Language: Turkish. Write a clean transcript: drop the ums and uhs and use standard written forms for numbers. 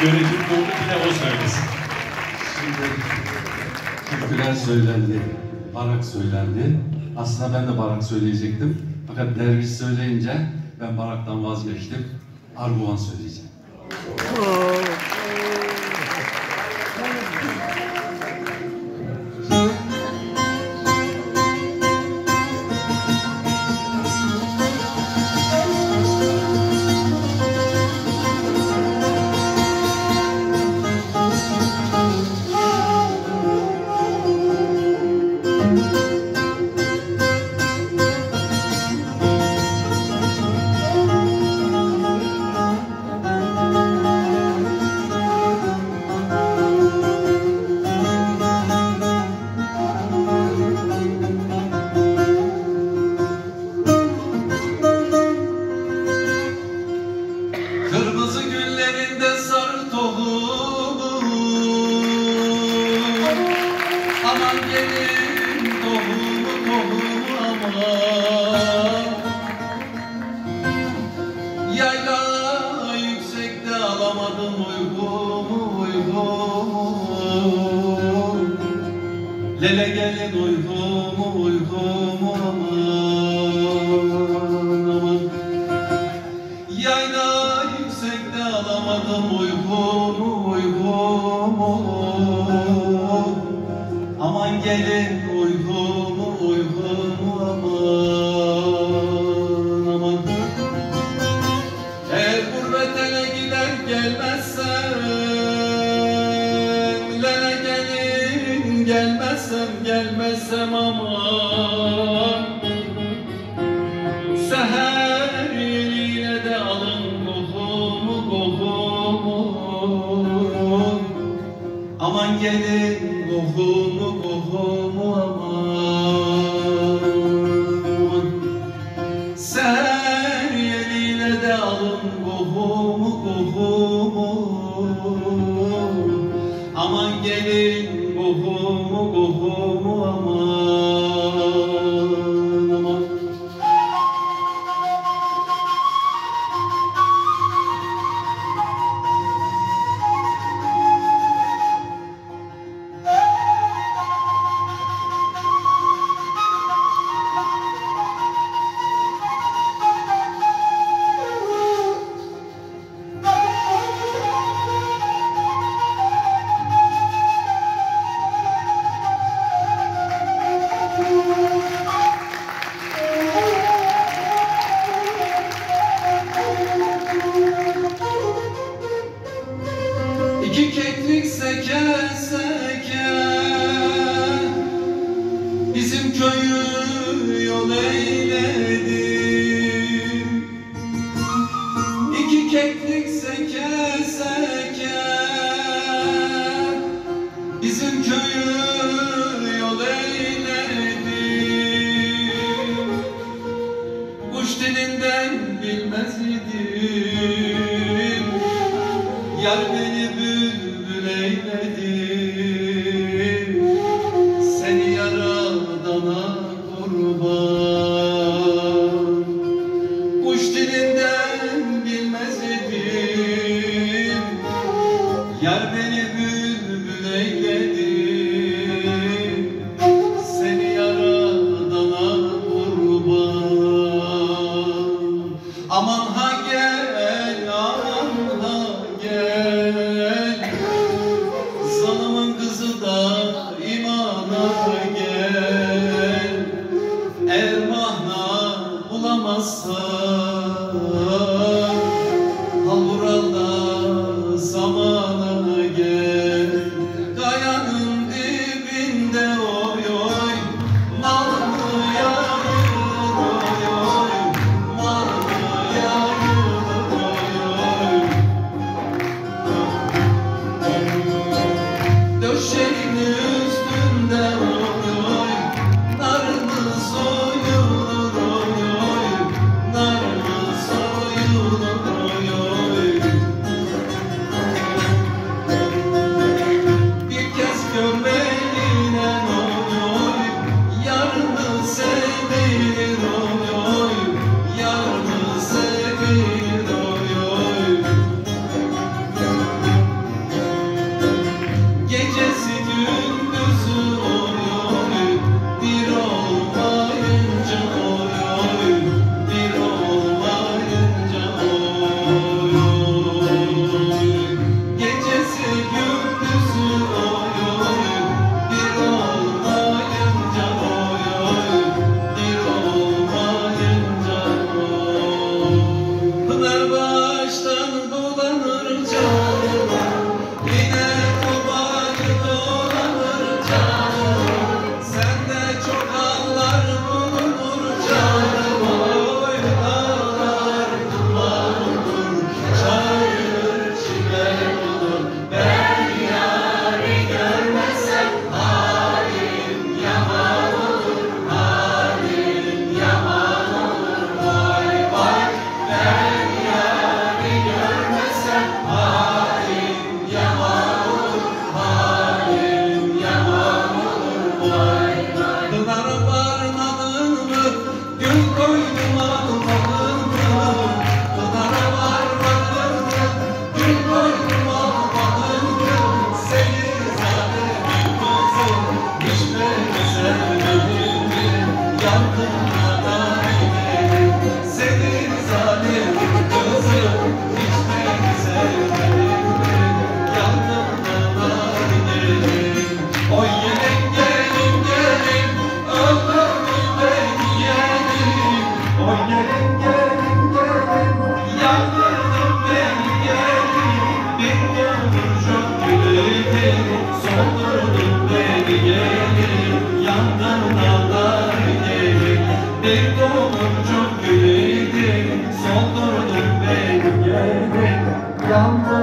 Yönetim kurulu bile o söylesin. Şimdi türküler söylendi, barak söylendi. Aslında ben de barak söyleyecektim. Fakat derviş söyleyince ben baraktan vazgeçtim. Arguvan söyleyeceğim. Kırmızı güllerinde sarı tohum, aman gelin tohumu aman. Yayla yüksekte alamadım uykumu. Lele gelin uykumu aman. Yayla yüksekte alamadım uykumu. Aman gelin uykumu aman. Eğer gurbet ele gider gelmezsem aman. Seher yeliyle de alın kokumu. Aman gelin kokumu aman. Seher yeliyle de alın kokumu. Aman gelin kokumu aman. İki keklik seke bizim köyü yol eyledi. İki keklik seke bizim köyü yol eyledi. Kuş dilinden bilmez idim, yar beni bülbül eyledi. Seni yaradana kurban. Kuş dilinden bilmez idim, yar beni bülbül eyledi. Seni yaradana kurban. Aman ha gel, aman ha gel, zalımın kızı da imana gel. Ermahna bulamazsan Halvural'da zamana gel. Kayanın dibinde oy oy, mal mı yayılır oy oy, mal mı yayılır oy oy. Döşeğin üstünde oy oy, nar mı soyulur oy oy, nar mı soyulur oy oy. yandı